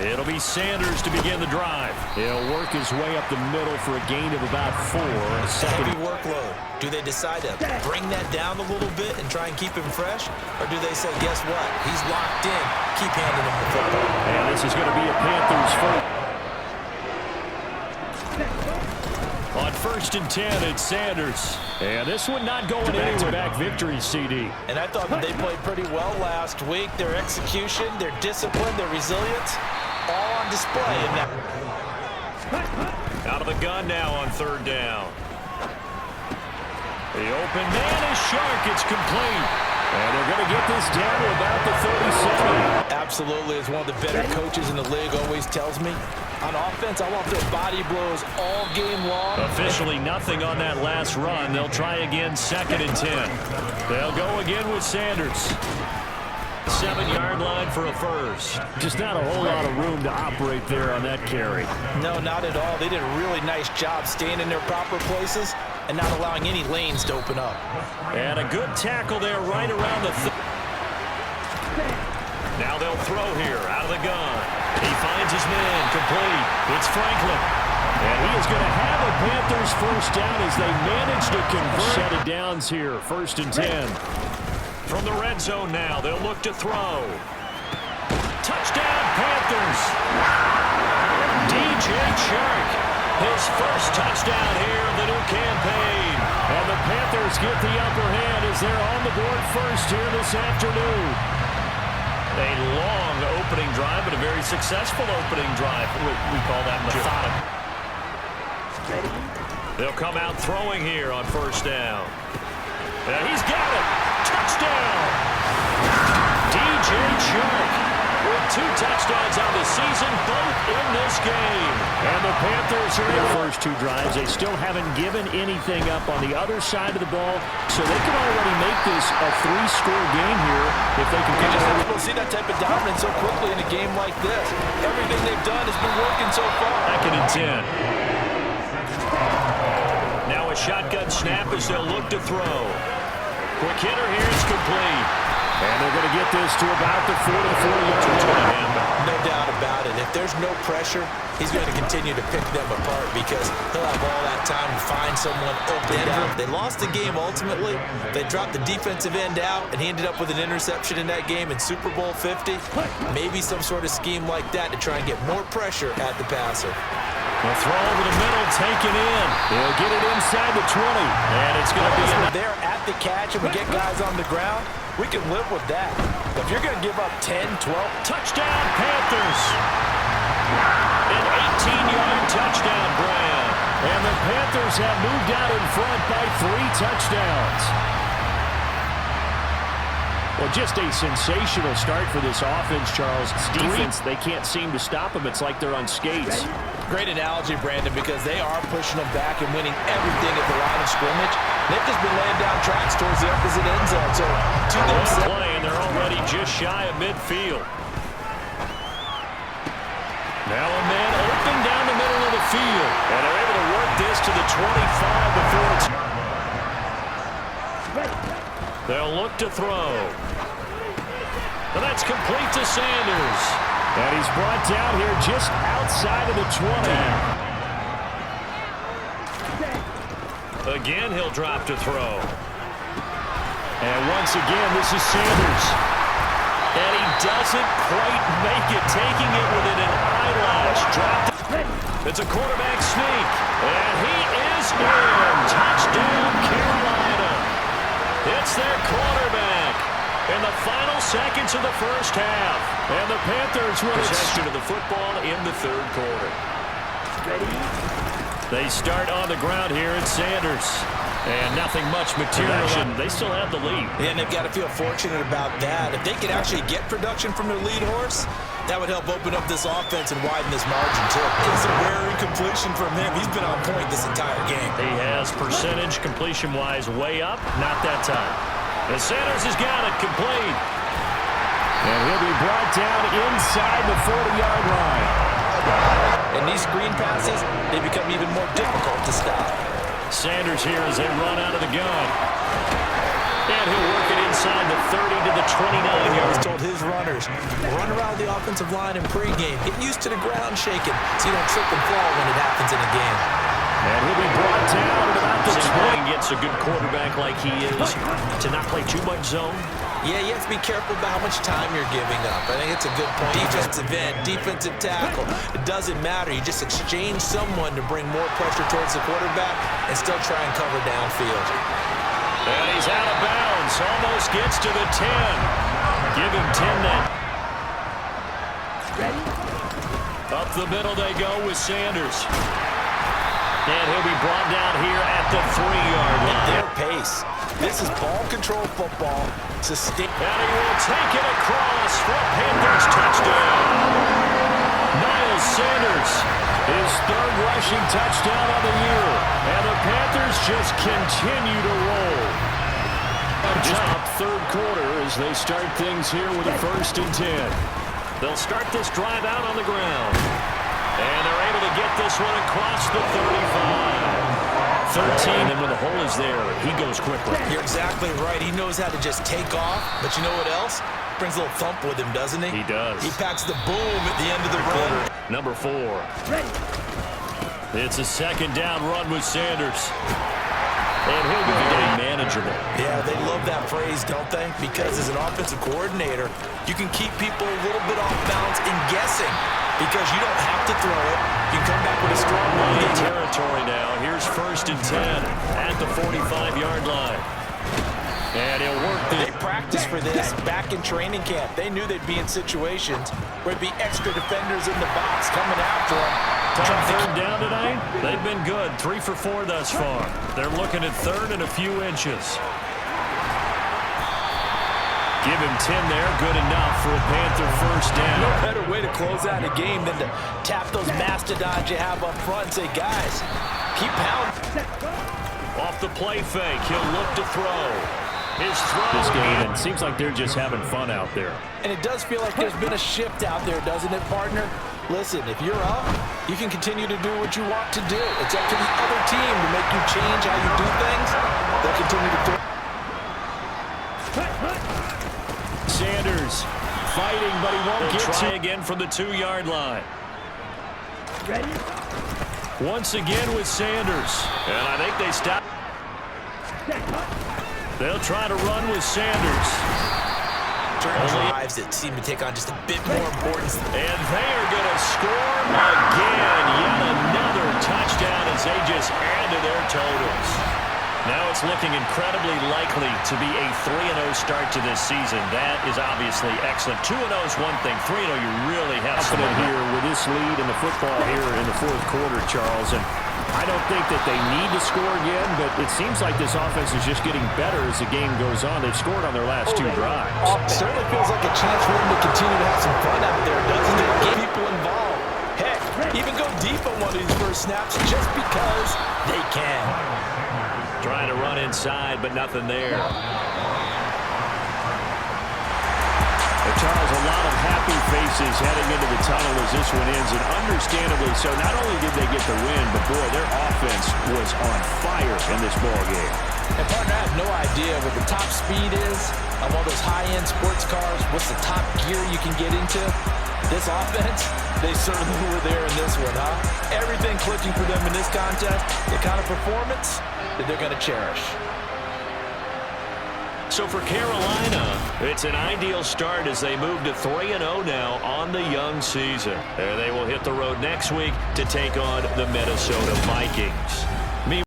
It'll be Sanders to begin the drive. He'll work his way up the middle for a gain of about 4. A second heavy workload. Do they decide to bring that down a little bit and try and keep him fresh? Or do they say, guess what? He's locked in. Keep handing him the football. And this is going to be a Panthers first. On 1st and 10, it's Sanders. And this one not going anywhere. Back victory, CD. And I thought that they played pretty well last week. Their execution, their discipline, their resilience, all on display in that. Out of the gun now on 3rd down. The open man is Shark. It's complete. And they're going to get this down to about the 37. Absolutely, as one of the better coaches in the league always tells me, on offense, I want their body blows all game long. Officially nothing on that last run. They'll try again 2nd and 10. They'll go again with Sanders. 7-yard line for a first. Just not a whole lot of room to operate there on that carry. No, not at all. They did a really nice job staying in their proper places and not allowing any lanes to open up. And a good tackle there right around the Now they'll throw here out of the gun. He finds his man complete. It's Franklin. And he is going to have a Panthers first down as they manage to convert. Set of downs here, 1st and 10. From the red zone now, they'll look to throw. Touchdown, Panthers. DJ Shark, his first touchdown here of the new campaign. And the Panthers get the upper hand as they're on the board first here this afternoon. A long opening drive, but a very successful opening drive. We call that methodical. They'll come out throwing here on 1st down. And he's got it. Touchdown! DJ Shark with 2 touchdowns on the season, both in this game. And the Panthers are in the first 2 drives. They still haven't given anything up on the other side of the ball, so they can already make this a 3-score game here if they can. You just have to see that type of dominance so quickly in a game like this. Everything they've done has been working so far. 2nd and 10. Now a shotgun snap as they'll look to throw. Quick hitter here, it's complete. And they're going to get this to about the 44-yard line. No doubt about it. If there's no pressure, he's going to continue to pick them apart because he'll have all that time to find someone open out. They lost the game ultimately. They dropped the defensive end out, and he ended up with an interception in that game in Super Bowl 50. Maybe some sort of scheme like that to try and get more pressure at the passer. They'll throw over the middle, taken in. They'll get it inside the 20. And it's going to be there at the catch and we get guys on the ground. We can live with that. But if you're going to give up 10, 12. Touchdown, Panthers. An 18-yard touchdown, Brand. And the Panthers have moved out in front by 3 touchdowns. Well, just a sensational start for this offense, Charles. Defense, they can't seem to stop them. It's like they're on skates. Great analogy, Brandon, because they are pushing them back and winning everything at the line of scrimmage. They've just been laying down tracks towards the opposite end zone. So, to them play, and they're already just shy of midfield. Now a man open down the middle of the field. And they're able to work this to the 25 before it's... They'll look to throw. And that's complete to Sanders. And he's brought down here just outside of the 20. Again, he'll drop to throw. And once again, this is Sanders. And he doesn't quite make it, taking it within an eyelash. Dropped. It's a quarterback sneak. And he is in. Touchdown, Carolina. It's their quarterback. In the final seconds of the first half. And the Panthers will possession of the football in the 3rd quarter. They start on the ground here at Sanders. And nothing much material. They still have the lead. Yeah, and they've got to feel fortunate about that. If they could actually get production from their lead horse, that would help open up this offense and widen this margin, too. It's a rare incompletion from him. He's been on point this entire game. He has percentage completion-wise way up. Not that time. And Sanders has got it complete. And he'll be brought down inside the 40-yard line. And these screen passes, they become even more difficult to stop. Sanders here as they run out of the gun. And he'll work it inside the 30 to the 29 yards. He's told his runners, players. Run around the offensive line in pregame. Get used to the ground shaking so you don't trip and fall when it happens in a game. And he'll be brought down at about the 20. Gets a good quarterback like he is to not play too much zone. Yeah, you have to be careful about how much time you're giving up. I think it's a good point. Defensive end, defensive tackle. It doesn't matter. You just exchange someone to bring more pressure towards the quarterback and still try and cover downfield. And he's out of bounds. Almost gets to the 10. Give him 10 then. Up the middle they go with Sanders. And he'll be brought down here at the 3-yard line. At their pace. This is ball control football. And he will take it across for a Panthers touchdown. Miles Sanders, his third rushing touchdown of the year. And the Panthers just continue to roll. Top third quarter as they start things here with a 1st and 10. They'll start this drive out on the ground. And they're able to get this one across the 35. 13, and when the hole is there, he goes quickly. You're exactly right. He knows how to just take off, but you know what else? Brings a little thump with him, doesn't he? He does. He packs the boom at the end of the run. Number 4. It's a 2nd down run with Sanders. And he'll be getting manageable. Yeah, they love that phrase, don't they? Because as an offensive coordinator, you can keep people a little bit off balance and guessing because you don't have to throw it. You come back with a strong run. Territory now. Here's 1st and 10 at the 45-yard line. And he'll work this. They practiced for this back in training camp. They knew they'd be in situations where there'd be extra defenders in the box coming after them. Third down tonight, they've been good. 3 for 4 thus far. They're looking at 3rd and a few inches. Give him 10 there. Good enough for a Panther 1st down. No better way to close out a game than to tap those mastodons you have up front and say, guys, keep pounding. Off the play fake, he'll look to throw. His throw. This game, and it seems like they're just having fun out there. And it does feel like there's been a shift out there, doesn't it, partner? Listen, if you're up, you can continue to do what you want to do. It's up to the other team to make you change how you do things. They'll continue to throw. Sanders fighting, but he won't get to again from the 2-yard line. Ready? Once again with Sanders. And I think they stop. They'll try to run with Sanders. Drives that seem to take on just a bit more importance. And they are going to score again. Yet another touchdown as they just add to their totals. Now it's looking incredibly likely to be a 3-0 start to this season. That is obviously excellent. 2-0 is one thing. 3-0, you really have to here with this lead in the football here in the 4th quarter, Charles. And I don't think that they need to score again, but it seems like this offense is just getting better as the game goes on. They've scored on their last 2 drives. It certainly feels like a chance for them to continue to have some fun out there, doesn't it? Get people involved. Heck, even go deep on one of these first snaps just because they can. Trying to run inside, but nothing there. Charles, a lot of happy faces heading into the tunnel as this one ends, and understandably so. Not only did they get the win, but boy, their offense was on fire in this ball game. And partner, I have no idea what the top speed is on one of those high-end sports cars. What's the top gear you can get into? This offense, they certainly were there in this one, huh? Everything clicking for them in this contest, the kind of performance that they're going to cherish. So for Carolina, it's an ideal start as they move to 3-0 now on the young season. There they will hit the road next week to take on the Minnesota Vikings.